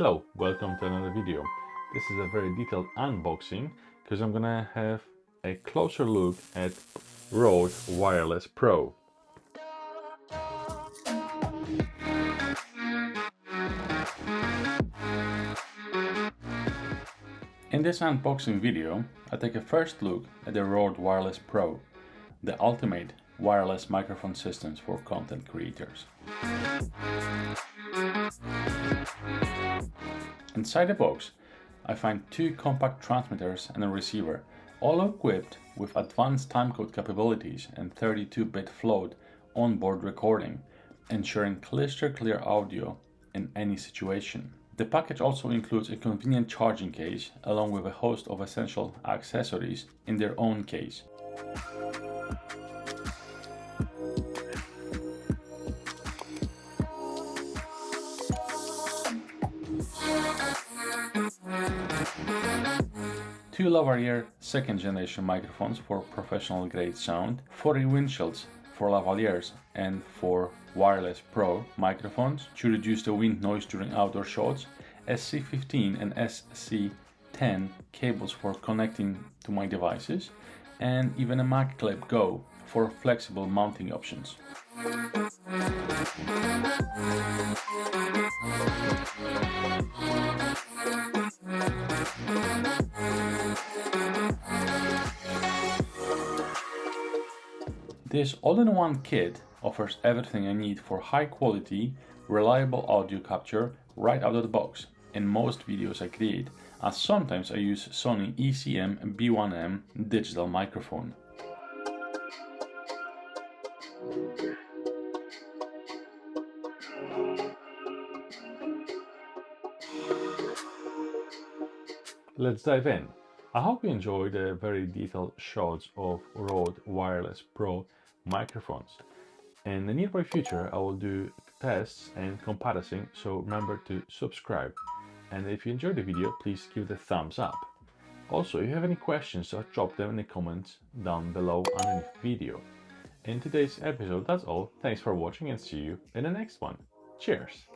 Hello, welcome to another video. This is a very detailed unboxing because I'm gonna have a closer look at Rode Wireless Pro. In this unboxing video, I take a first look at the Rode Wireless Pro, the ultimate wireless microphone systems for content creators. Inside the box, I find two compact transmitters and a receiver, all equipped with advanced timecode capabilities and 32-bit float onboard recording, ensuring crystal clear audio in any situation. The package also includes a convenient charging case along with a host of essential accessories in their own case. Two lavalier second generation microphones for professional grade sound, 40 windshields for lavaliers and for wireless pro microphones to reduce the wind noise during outdoor shots, SC15 and SC10 cables for connecting to my devices, and even a Mac Clip Go for flexible mounting options. This all-in-one kit offers everything I need for high-quality, reliable audio capture right out of the box in most videos I create, as sometimes I use Sony ECM B1M digital microphone. Let's dive in. I hope you enjoyed the very detailed shots of Rode Wireless Pro microphones. In the nearby future, I will do tests and comparison, so remember to subscribe. And if you enjoyed the video, please give it a thumbs up. Also, if you have any questions, drop them in the comments down below underneath the video. In today's episode, that's all. Thanks for watching and see you in the next one. Cheers!